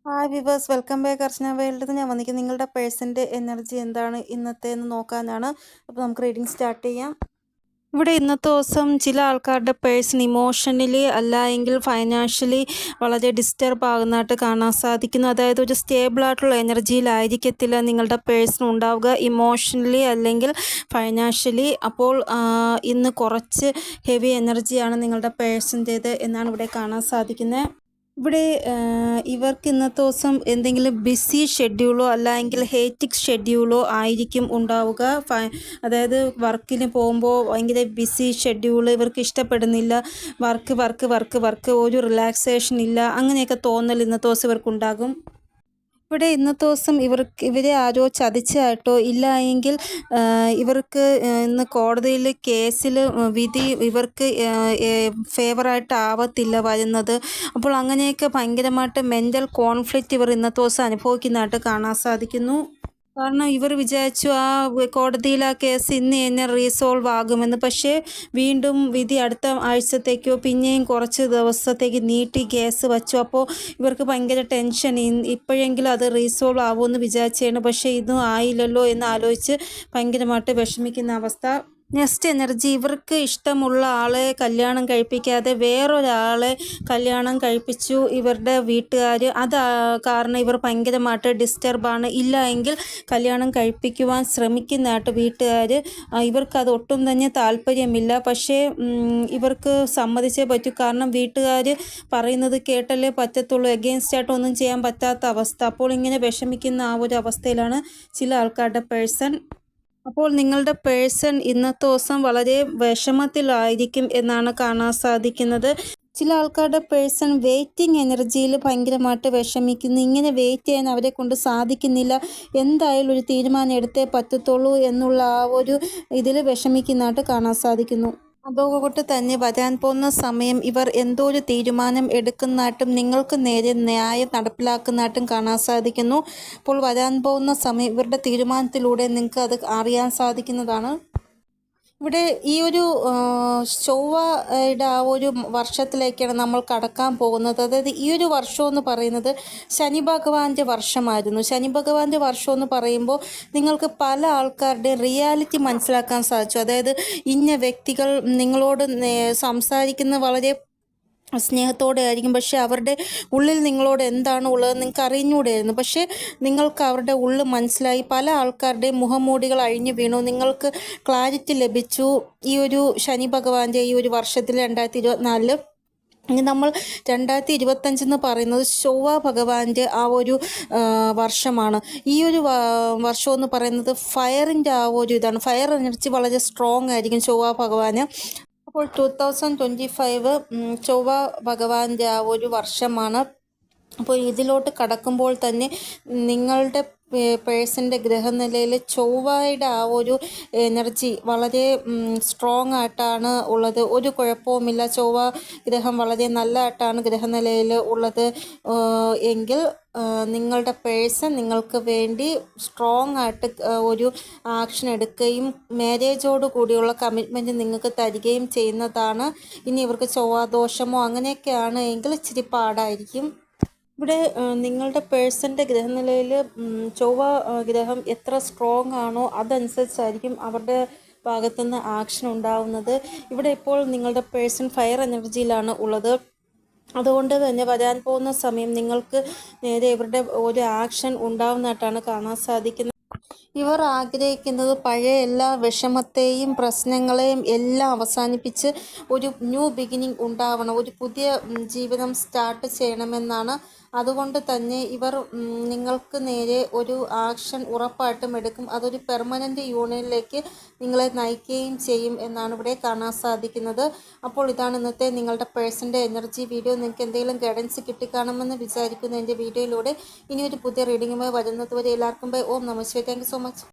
Hi viewers, welcome back. Archana world ഞാൻ വന്നിരിക്കുന്നത് നിങ്ങളുടെ പേഴ്സൻ്റെ എനർജി എന്താണ് ഇന്നത്തെ എന്ന് നോക്കാനാണ്. അപ്പോൾ നമുക്ക് റീഡിങ് സ്റ്റാർട്ട് ചെയ്യാം. ഇവിടെ ഇന്നത്തെ ദിവസം ചില ആൾക്കാരുടെ പേഴ്സൺ ഇമോഷണലി അല്ല എങ്കിൽ ഫൈനാൻഷ്യലി വളരെ ഡിസ്റ്റർബ് ആകുന്നതായിട്ട് കാണാൻ സാധിക്കുന്നു. അതായത് ഒരു സ്റ്റേബിൾ ആയിട്ടുള്ള എനർജിയിലായിരിക്കത്തില്ല നിങ്ങളുടെ പേഴ്സൺ ഉണ്ടാവുക, ഇമോഷണലി അല്ലെങ്കിൽ ഫൈനാൻഷ്യലി. അപ്പോൾ ഇന്ന് കുറച്ച് ഹെവി എനർജിയാണ് നിങ്ങളുടെ പേഴ്സൻ്റേത് എന്നാണ് ഇവിടെ കാണാൻ സാധിക്കുന്നത്. ഇവിടെ ഇവർക്ക് ഇന്നത്തെ ദിവസം എന്തെങ്കിലും ബിസി ഷെഡ്യൂളോ അല്ലെങ്കിൽ ഹേറ്റിക് ഷെഡ്യൂളോ ആയിരിക്കും ഉണ്ടാവുക. അതായത് വർക്കിന് പോകുമ്പോൾ ഭയങ്കര ബിസി ഷെഡ്യൂള് ഇവർക്ക് ഇഷ്ടപ്പെടുന്നില്ല. വർക്ക് വർക്ക് വർക്ക് വർക്ക് ഒരു റിലാക്സേഷൻ ഇല്ല, അങ്ങനെയൊക്കെ തോന്നൽ ഇന്നത്തെ ദിവസം ഇവർക്കുണ്ടാകും. ഇവിടെ ഇന്നത്തെ ദിവസം ഇവരെ ആരോ ചതിച്ചായിട്ടോ ഇല്ല എങ്കിൽ ഇവർക്ക് ഇന്ന് കോടതിയിൽ കേസിൽ വിധി ഇവർക്ക് ഫേവറായിട്ട് ആവത്തില്ല വരുന്നത്. അപ്പോൾ അങ്ങനെയൊക്കെ ഭയങ്കരമായിട്ട് മെൻ്റൽ കോൺഫ്ലിക്റ്റ് ഇവർ ഇന്നത്തെ ദിവസം അനുഭവിക്കുന്നതായിട്ട് കാണാൻ സാധിക്കുന്നു. കാരണം ഇവർ വിചാരിച്ചു ആ കോടതിയിൽ ആ കേസ് ഇന്ന് തന്നെ റീസോൾവ് ആകുമെന്ന്. പക്ഷേ വീണ്ടും വിധി അടുത്ത ആഴ്ചത്തേക്കോ പിന്നെയും കുറച്ച് ദിവസത്തേക്ക് നീട്ടി കേസ് വച്ചു. അപ്പോൾ ഇവർക്ക് ഭയങ്കര ടെൻഷൻ, ഇപ്പോഴെങ്കിലും അത് റീസോൾവ് ആവുമെന്ന് വിചാരിച്ചാണ്. പക്ഷേ ഇതും ആയില്ലല്ലോ എന്ന് ആലോചിച്ച് ഭയങ്കരമായിട്ട് വിഷമിക്കുന്ന അവസ്ഥ. നെക്സ്റ്റ് എനർജി, ഇവർക്ക് ഇഷ്ടമുള്ള ആളെ കല്യാണം കഴിപ്പിക്കാതെ വേറൊരാളെ കല്യാണം കഴിപ്പിച്ചു ഇവരുടെ വീട്ടുകാർ. അത് കാരണം ഇവർ ഭയങ്കരമായിട്ട് ഡിസ്റ്റർബാണ്. ഇല്ല എങ്കിൽ കല്യാണം കഴിപ്പിക്കുവാൻ ശ്രമിക്കുന്നതായിട്ട് വീട്ടുകാർ. ഇവർക്കത് ഒട്ടും തന്നെ താല്പര്യമില്ല. പക്ഷേ ഇവർക്ക് സമ്മതിച്ചേ പറ്റൂ, കാരണം വീട്ടുകാർ പറയുന്നത് കേട്ടല്ലേ പറ്റത്തുള്ളൂ. എഗെയിൻസ്റ്റ് ആയിട്ട് ഒന്നും ചെയ്യാൻ പറ്റാത്ത അവസ്ഥ. അപ്പോൾ ഇങ്ങനെ വിഷമിക്കുന്ന ആ ഒരു അവസ്ഥയിലാണ് ചില ആൾക്കാരുടെ പേഴ്സൺ. അപ്പോൾ നിങ്ങളുടെ പേഴ്സൺ ഇന്നത്തെ ദിവസം വളരെ വിഷമത്തിലായിരിക്കും എന്നാണ് കാണാൻ സാധിക്കുന്നത്. ചില ആൾക്കാരുടെ പേഴ്സൺ വെയിറ്റിംഗ് എനർജിയിൽ ഭയങ്കരമായിട്ട് വിഷമിക്കുന്നു. ഇങ്ങനെ വെയിറ്റ് ചെയ്യാൻ അവരെ കൊണ്ട് സാധിക്കുന്നില്ല. എന്തായാലും ഒരു തീരുമാനം എടുത്തേ പറ്റത്തുള്ളൂ എന്നുള്ള ആ ഒരു ഇതിൽ വിഷമിക്കുന്നതായിട്ട് കാണാൻ സാധിക്കുന്നു. അതുകൊണ്ട് തന്നെ വരാൻ പോകുന്ന സമയം ഇവർ എന്തോ ഒരു തീരുമാനം എടുക്കുന്നതായിട്ടും നിങ്ങൾക്ക് നേരെ ന്യായം നടപ്പിലാക്കുന്നതായിട്ടും കാണാൻ സാധിക്കുന്നു. അപ്പോൾ വരാൻ പോകുന്ന സമയം ഇവരുടെ തീരുമാനത്തിലൂടെ നിങ്ങൾക്ക് അത് അറിയാൻ സാധിക്കുന്നതാണ്. ഇവിടെ ഈ ഒരു ചൊവ്വയുടെ ആ ഒരു വർഷത്തിലേക്കാണ് നമ്മൾ കടക്കാൻ പോകുന്നത്. അതായത് ഈ ഒരു വർഷം എന്ന് പറയുന്നത് ശനി ഭഗവാന്റെ വർഷമായിരുന്നു. ശനി ഭഗവാന്റെ വർഷം എന്ന് പറയുമ്പോൾ നിങ്ങൾക്ക് പല ആൾക്കാരുടെയും റിയാലിറ്റി മനസ്സിലാക്കാൻ സാധിച്ചു. അതായത് ഇന്ന വ്യക്തികൾ നിങ്ങളോട് സംസാരിക്കുന്ന വളരെ സ്നേഹത്തോടെ ആയിരിക്കും, പക്ഷേ അവരുടെ ഉള്ളിൽ നിങ്ങളോട് എന്താണ് ഉള്ളത് നിങ്ങൾക്ക് അറിഞ്ഞുകൂടായിരുന്നു. പക്ഷേ നിങ്ങൾക്ക് അവരുടെ ഉള്ളിൽ മനസ്സിലായി. പല ആൾക്കാരുടെയും മുഖംമൂടികൾ അഴിഞ്ഞു വീണു, നിങ്ങൾക്ക് ക്ലാരിറ്റി ലഭിച്ചു. ഈ ഒരു ശനി ഭഗവാന്റെ ഈ ഒരു വർഷത്തിൽ 2024 ഇനി നമ്മൾ 2025 എന്ന് പറയുന്നത് ചൊവ്വ ഭഗവാന്റെ ആ ഒരു വർഷമാണ്. ഈ ഒരു വർഷം എന്ന് പറയുന്നത് ഫയറിൻ്റെ ആ ഒരു ഇതാണ്. ഫയർ എനർജി വളരെ സ്ട്രോങ് ആയിരിക്കും ചൊവ്വ ഭഗവാന്. അപ്പോൾ 2025 ചൊവ്വ ഭഗവാന്റെ ആ ഒരു വർഷമാണ്. അപ്പോൾ ഇതിലോട്ട് കടക്കുമ്പോൾ തന്നെ നിങ്ങളുടെ പേഴ്സൻ്റെ ഗ്രഹനിലയിൽ ചൊവ്വയുടെ ആ ഒരു എനർജി വളരെ സ്ട്രോങ് ആയിട്ടാണ് ഉള്ളത്. ഒരു കുഴപ്പവുമില്ല. ചൊവ്വ ഗ്രഹം വളരെ നല്ലതായിട്ടാണ് ഗ്രഹനിലയിൽ ഉള്ളത് എങ്കിൽ നിങ്ങളുടെ പേഴ്സൺ നിങ്ങൾക്ക് വേണ്ടി സ്ട്രോങ് ആയിട്ട് ഒരു ആക്ഷൻ എടുക്കുകയും മാരേജോട് കൂടിയുള്ള കമ്മിറ്റ്മെൻറ്റ് നിങ്ങൾക്ക് തരികയും ചെയ്യുന്നതാണ്. ഇനി ഇവർക്ക് ചൊവ്വാദോഷമോ അങ്ങനെയൊക്കെയാണ് എങ്കിൽ ഇച്ചിരി പാടായിരിക്കും. ഇവിടെ നിങ്ങളുടെ പേഴ്സൻ്റെ ഗ്രഹനിലയിൽ ചൊവ്വ ഗ്രഹം എത്ര സ്ട്രോങ് ആണോ അതനുസരിച്ചായിരിക്കും അവരുടെ ഭാഗത്തുനിന്ന് ആക്ഷൻ ഉണ്ടാവുന്നത്. ഇവിടെ ഇപ്പോൾ നിങ്ങളുടെ പേഴ്സൺ ഫയർ എനർജിയിലാണ് ഉള്ളത്. അതുകൊണ്ട് തന്നെ വരാൻ പോകുന്ന സമയം നിങ്ങൾക്ക് നേരെ ഇവരുടെ ഒരു ആക്ഷൻ ഉണ്ടാവുന്നതായിട്ടാണ് കാണാൻ സാധിക്കുന്നത്. ഇവർ ആഗ്രഹിക്കുന്നത് പഴയ എല്ലാ വിഷമത്തെയും പ്രശ്നങ്ങളെയും എല്ലാം അവസാനിപ്പിച്ച് ഒരു ന്യൂ ബിഗിനിങ് ഉണ്ടാവണം, ഒരു പുതിയ ജീവിതം സ്റ്റാർട്ട് ചെയ്യണമെന്നാണ്. അതുകൊണ്ട് തന്നെ ഇവർ നിങ്ങൾക്ക് നേരെ ഒരു ആക്ഷൻ ഉറപ്പായിട്ടും എടുക്കും. അതൊരു പെർമനൻ്റ് യൂണിയനിലേക്ക് നിങ്ങളെ നയിക്കുകയും ചെയ്യും എന്നാണ് ഇവിടെ കാണാൻ സാധിക്കുന്നത്. അപ്പോൾ ഇതാണ് ഇന്നത്തെ നിങ്ങളുടെ പേഴ്സൻ്റെ എനർജി വീഡിയോ. നിങ്ങൾക്ക് എന്തെങ്കിലും ഗൈഡൻസ് കിട്ടിക്കാണുമെന്ന് വിചാരിക്കുന്നു എൻ്റെ വീഡിയോയിലൂടെ. ഇനിയൊരു പുതിയ റീഡിങ്ങുമായി വരുന്നത് വരെ എല്ലാവർക്കും ബൈ. ഓം നമഃ ശിവായ. Thank you so much.